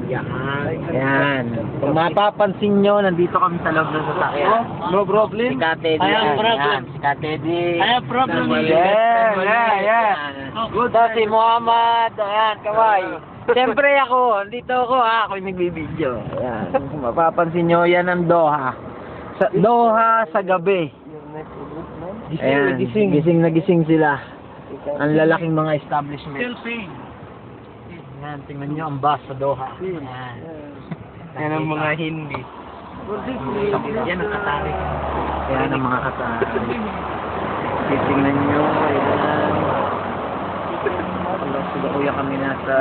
Yan. Yan. Kung mapapansin nyo, nandito kami sa loob ng sasakyan. No problem. Si Ka Teddy. I have yan. problem. Yan. Si Ka Teddy. I have problem. Yeah. Good. Si Muhammad. Ayan, kaway. Siyempre ako, dito ako ha. Ako yung nagbibideo. Ayan. Kung mapapansin nyo, yan ang Doha. Sa Doha sa gabi. Ayan. Gising na gising sila. Ang lalaking mga establishment. Still paying. Yan, tingnan nyo ang bus sa Doha. Yan. Yan ang mga Hindi. Yan ang Qatari. Yan ang mga Qatari. Titingnan nyo. Ayan. Sila kuya kami nasa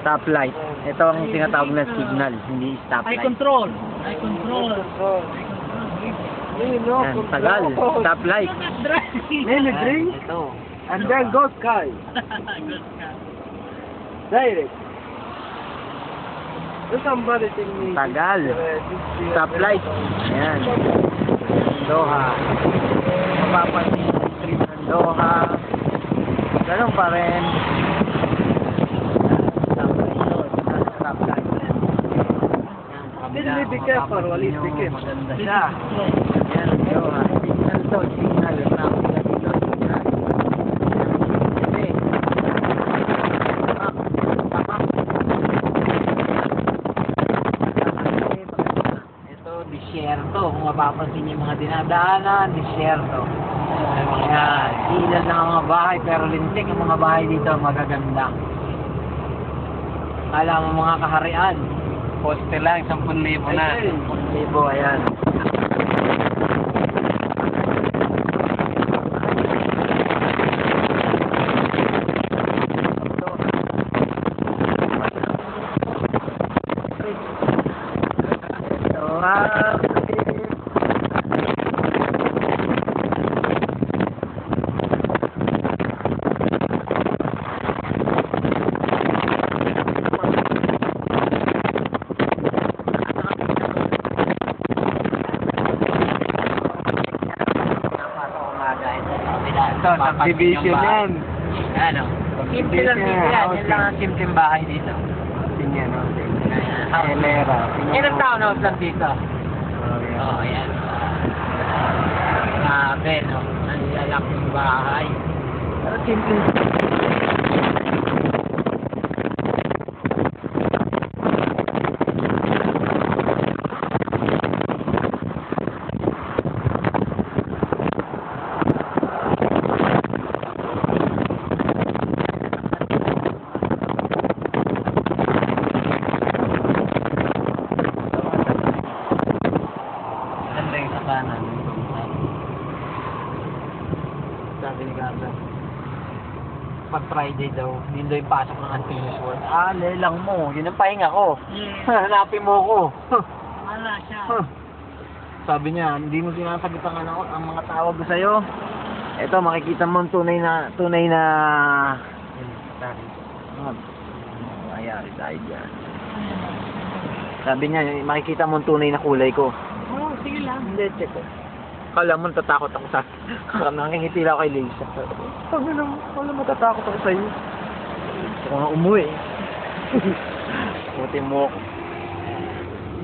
stoplight. Ito ang tinatawag na signal, hindi I stoplight. control. Yan, tagal. Stoplight. Name it, drink. Ito. And then go sky. Direct. So somebody tell me. Tagal. Stoplight. Ayan. Doha. Mapapansin sa street ng Doha. Ganun pa rin. Stoplight. Be careful, Walid, be careful. Maganda siya. Ayan ang Doha. Signal to. Signal. Traffic na dito. Signal. Disyerto, kung mapapansin yung mga dinadaanan, disyerto. Ayan, ilan lang ang mga bahay, pero lintik ang mga bahay dito, magaganda. Kala mo mga kaharian. Poste lang, 10,000 na. 10,000, ayan. Ito, subdivision yan. Ano? Simple lang dito yan. Yan lang ang simpleng bahay dito. Tingnan, no? Ayan. Elera. Ilang taon na lang dito? Oo, yan. Grabe, no? Ang lalaking bahay. Pero simple. Sabi ni Gaza, pag Friday daw, hindi daw yung pasok ng Antinous World. Lelang mo, yun ang pahinga ko. Hanapin mo ko. Wala siya. Sabi niya, hindi mo sinasagot ang mga tawag ko sa'yo. Ito, makikita mo ang tunay na ayari tayo dyan. Sabi niya, makikita mo ang tunay na kulay ko. Oh, sige lang. Hindi, check ko. Kala mo natatakot ako sa... Nangingiti lang kay Lisa. Wala matatakot ako sa'yo. Gusto ko nga umuwi. Puti mo ako.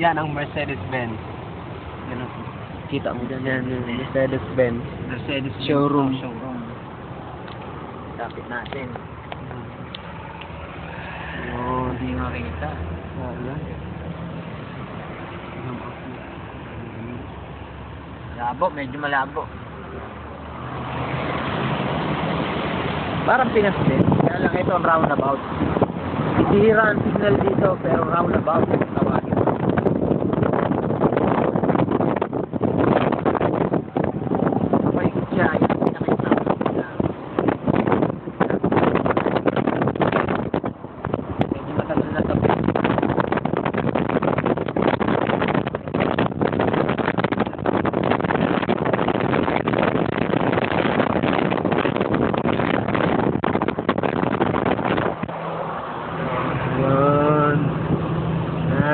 Yan ang Mercedes-Benz. Kita mo dyan yan, yung Mercedes-Benz. Mercedes Showroom. Kapit natin. Hindi makita. Malabo, medyo malabo. Parang Pinas din. Kaya lang ito ang roundabout. Bihira ang signal dito, pero roundabout tawagin. Paikot siya, yung pinakita ko. Medyo matagal na tabi.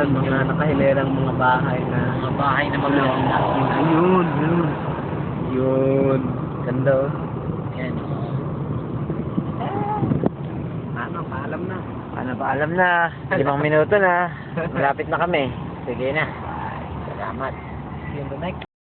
Mga nakahilerang mga bahay na maganda. Yun. Ganda oh. Yan. Paalam na. Paalam na. 5 minuto na. Malapit na kami. Sige na. Salamat. See you in the next